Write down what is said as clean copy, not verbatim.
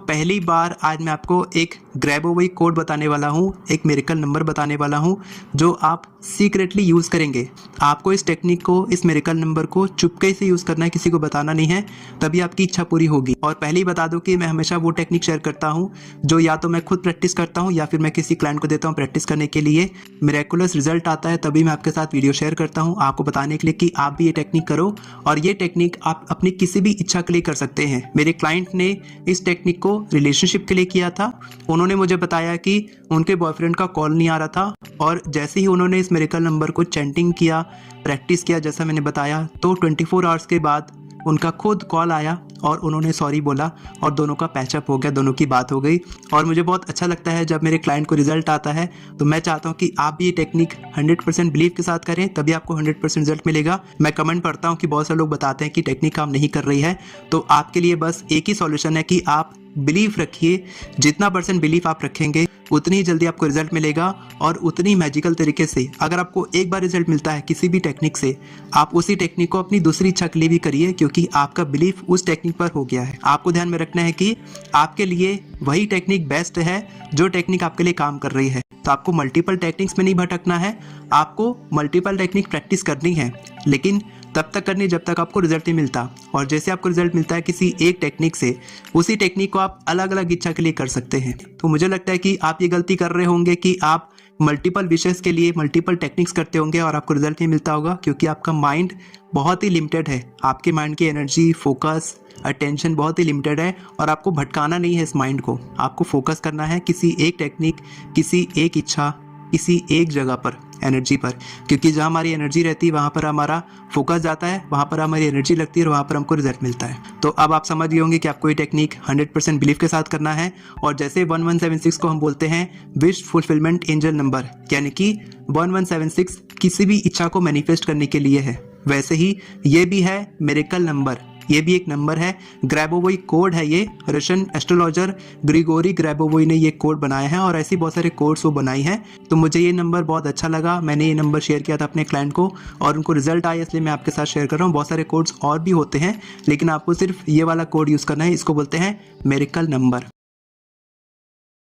पहली बार आज मैं आपको एक ग्रैबोवई कोड बताने वाला हूँ, एक मिरेकल नंबर बताने वाला हूँ जो आप सीक्रेटली यूज़ करेंगे। आपको इस टेक्निक को, इस मिरेकल नंबर को चुपके से यूज़ करना है, किसी को बताना नहीं है, तभी आपकी इच्छा पूरी होगी। और पहले ही बता दूं कि मैं हमेशा वो टेक्निक शेयर करता हूँ जो या तो मैं खुद प्रैक्टिस करता हूँ या फिर मैं किसी क्लाइंट को देता हूँ प्रैक्टिस करने के लिए। मिरेकुलस रिजल्ट आता है तभी मैं आपके साथ वीडियो शेयर करता हूँ, आपको बताने के लिए कि आप भी ये टेक्निक करो। और ये टेक्निक आप अपनी किसी भी इच्छा के लिए कर सकते हैं। मेरे क्लाइंट ने इस टेक्निक को रिलेशनशिप के लिए किया था। उन्होंने मुझे बताया कि उनके बॉयफ्रेंड का कॉल नहीं आ रहा था, और जैसे ही उन्होंने इस मिरेकल नंबर को चैंटिंग किया, प्रैक्टिस किया जैसा मैंने बताया, तो 24 आवर्स के बाद उनका खुद कॉल आया और उन्होंने सॉरी बोला और दोनों का पैचअप हो गया, दोनों की बात हो गई। और मुझे बहुत अच्छा लगता है जब मेरे क्लाइंट को रिजल्ट आता है। तो मैं चाहता हूँ कि आप भी ये टेक्निक 100% बिलीव के साथ करें, तभी आपको 100% रिजल्ट मिलेगा। मैं कमेंट पढ़ता हूँ कि बहुत सारे लोग बताते हैं कि टेक्निक काम नहीं कर रही है, तो आपके लिए बस एक ही सॉल्यूशन है कि आप बिलीव रखिए। जितना % बिलीव आप रखेंगे उतनी ही जल्दी आपको रिजल्ट मिलेगा, और उतनी मैजिकल तरीके से। अगर आपको एक बार रिजल्ट मिलता है किसी भी टेक्निक से, आप उसी टेक्निक को अपनी दूसरी इच्छा के लिए भी करिए, क्योंकि आपका बिलीफ उस टेक्निक पर हो गया है। आपको ध्यान में रखना है कि आपके लिए वही टेक्निक बेस्ट है जो टेक्निक आपके लिए काम कर रही है। तो आपको मल्टीपल टेक्निक्स में नहीं भटकना है, आपको मल्टीपल टेक्निक प्रैक्टिस करनी है, लेकिन तब तक करनी जब तक आपको रिजल्ट नहीं मिलता। और जैसे आपको रिजल्ट मिलता है किसी एक टेक्निक से, उसी टेक्निक को आप अलग अलग इच्छा के लिए कर सकते हैं। तो मुझे लगता है कि आप ये गलती कर रहे होंगे कि आप मल्टीपल विशेष के लिए मल्टीपल टेक्निक्स करते होंगे और आपको रिजल्ट नहीं मिलता होगा, क्योंकि आपका माइंड बहुत ही लिमिटेड है। आपके माइंड की एनर्जी, फोकस, अटेंशन बहुत ही लिमिटेड है, और आपको भटकाना नहीं है इस माइंड को। आपको फोकस करना है किसी एक टेक्निक, किसी एक इच्छा, किसी एक जगह पर, एनर्जी पर। क्योंकि जहाँ हमारी एनर्जी रहती है वहाँ पर हमारा फोकस जाता है, वहाँ पर हमारी एनर्जी लगती है और वहाँ पर हमको रिजल्ट मिलता है। तो अब आप समझ गए होंगे कि आपको ये टेक्निक 100% बिलीव के साथ करना है। और जैसे 1176 को हम बोलते हैं विश फुलफिलमेंट एंजल नंबर, यानी कि 1176 किसी भी इच्छा को मैनिफेस्ट करने के लिए है, वैसे ही ये भी है मिरेकल नंबर। ये भी एक नंबर है, ग्रैबोवई कोड है ये। रशियन एस्ट्रोलॉजर ग्रिगोरी ग्रैबोवई ने ये कोड बनाया है, और ऐसी बहुत सारे कोड्स वो बनाई हैं। तो मुझे ये नंबर बहुत अच्छा लगा, मैंने ये नंबर शेयर किया था अपने क्लाइंट को और उनको रिजल्ट आया, इसलिए मैं आपके साथ शेयर कर रहा हूँ। बहुत सारे कोड्स और भी होते हैं, लेकिन आपको सिर्फ ये वाला कोड यूज़ करना है, इसको बोलते हैं मिरेकल नंबर।